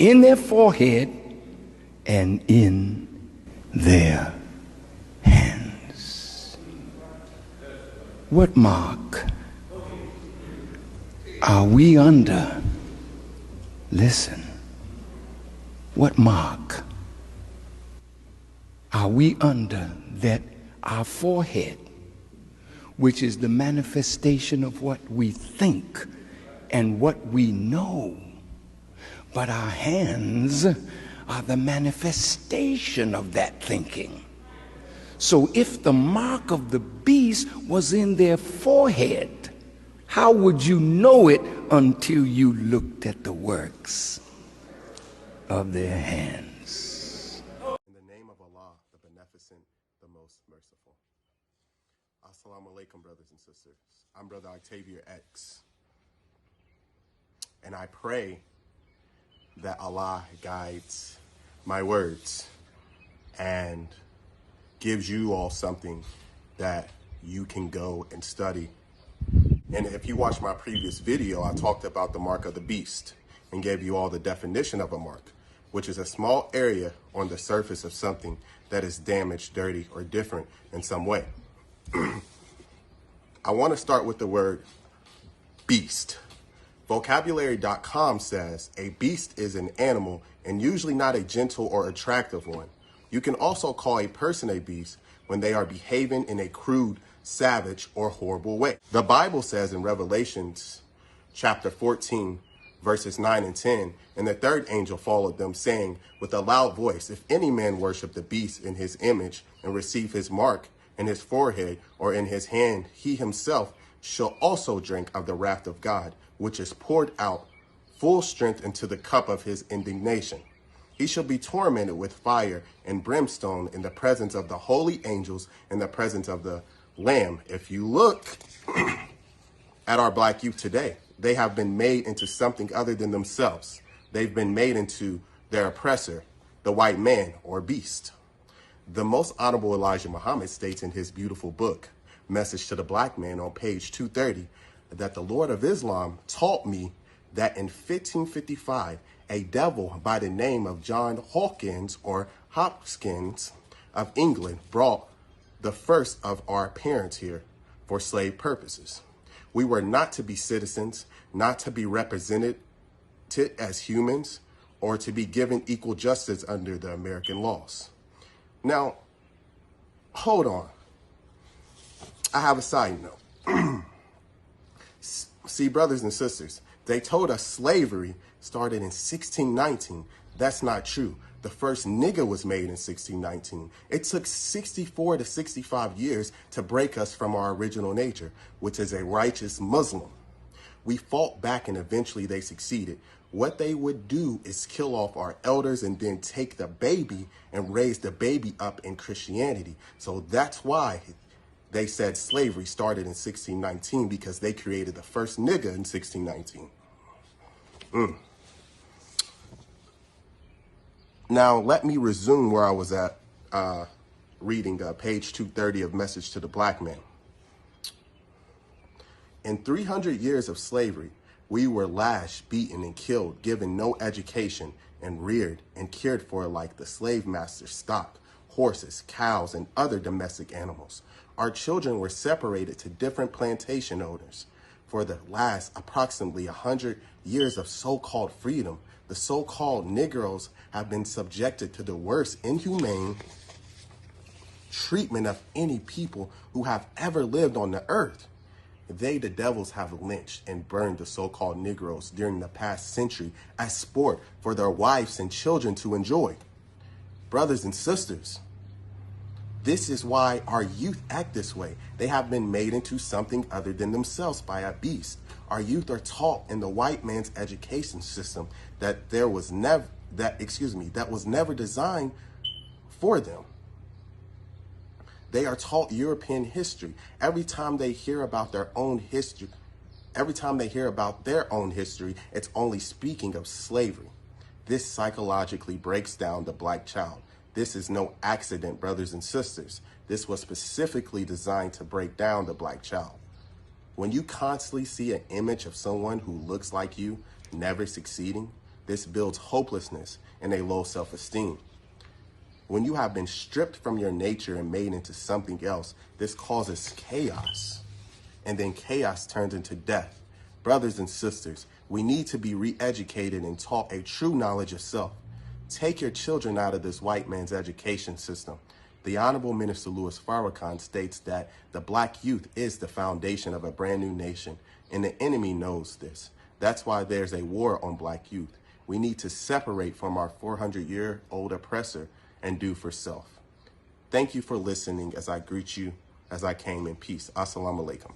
in their forehead and in their hands. What mark are we under? Listen. What mark are we under that our forehead, which is the manifestation of what we think and what we know, but our hands are the manifestation of that thinking. So if the mark of the beast was in their forehead, how would you know it until you looked at the works of their hands? In the name of Allah, the Beneficent, the Most Merciful. Assalamu alaikum, brothers and sisters. I'm Brother Octavier&alexzueah. And I pray that Allah guides my words and gives you all something that you can go and study. And if you watch my previous video, I talked about the mark of the beast and gave you all the definition of a mark, which is a small area on the surface of something that is damaged, dirty, or different in some way. I want to start with the word beast. Vocabulary.com says a beast is an animal and usually not a gentle or attractive one. You can also call a person a beast when they are behaving in a crude, savage, or horrible way. The Bible says in Revelations chapter 14, verses 9 and 10, and the third angel followed them, saying with a loud voice, if any man worship the beast in his image and receive his mark in his forehead or in his hand, he himself shall also drink of the wrath of God, which is poured out full strength into the cup of his indignation. He shall be tormented with fire and brimstone in the presence of the holy angels, in the presence of the Lamb. If you look at our black youth today, they have been made into something other than themselves. They've been made into their oppressor, the white man or beast. The Most Honorable Elijah Muhammad states in his beautiful book, Message to the Black Man, on page 230, that the Lord of Islam taught me that in 1555, a devil by the name of John Hawkins or Hopkins of England brought the first of our parents here for slave purposes. We were not to be citizens, not to be represented as humans, or to be given equal justice under the American laws. Now, hold on. I have a side note. See, brothers and sisters, they told us slavery started in 1619. That's not true. The first nigger was made in 1619. It took 64 to 65 years to break us from our original nature, which is a righteous Muslim. We fought back and eventually they succeeded. What they would do is kill off our elders and then take the baby and raise the baby up in Christianity. So that's why they said slavery started in 1619, because they created the first nigger in 1619. Now, let me resume where I was at reading page 230 of Message to the Black Man. In 300 years of slavery, we were lashed, beaten, and killed, given no education, and reared and cared for like the slave master's stock, horses, cows, and other domestic animals. Our children were separated to different plantation owners. For the last approximately 100 years of so-called freedom, the so-called Negroes have been subjected to the worst inhumane treatment of any people who have ever lived on the earth. They, the devils, have lynched and burned the so-called Negroes during the past century as sport for their wives and children to enjoy. Brothers and sisters, this is why our youth act this way. They have been made into something other than themselves by a beast. Our youth are taught in the white man's education system that was never designed for them. They are taught European history. Every time they hear about their own history, it's only speaking of slavery. This psychologically breaks down the black child. This is no accident, brothers and sisters. This was specifically designed to break down the black child. When you constantly see an image of someone who looks like you, never succeeding, This builds hopelessness and a low self-esteem. When you have been stripped from your nature and made into something else, this causes chaos. And then chaos turns into death. Brothers and sisters, we need to be re-educated and taught a true knowledge of self. Take your children out of this white man's education system. The Honorable Minister Louis Farrakhan states that the black youth is the foundation of a brand new nation, and the enemy knows this. That's why there's a war on black youth. We need to separate from our 400-year-old oppressor and do for self. Thank you for listening as I greet you as I came in peace. Assalamu alaikum.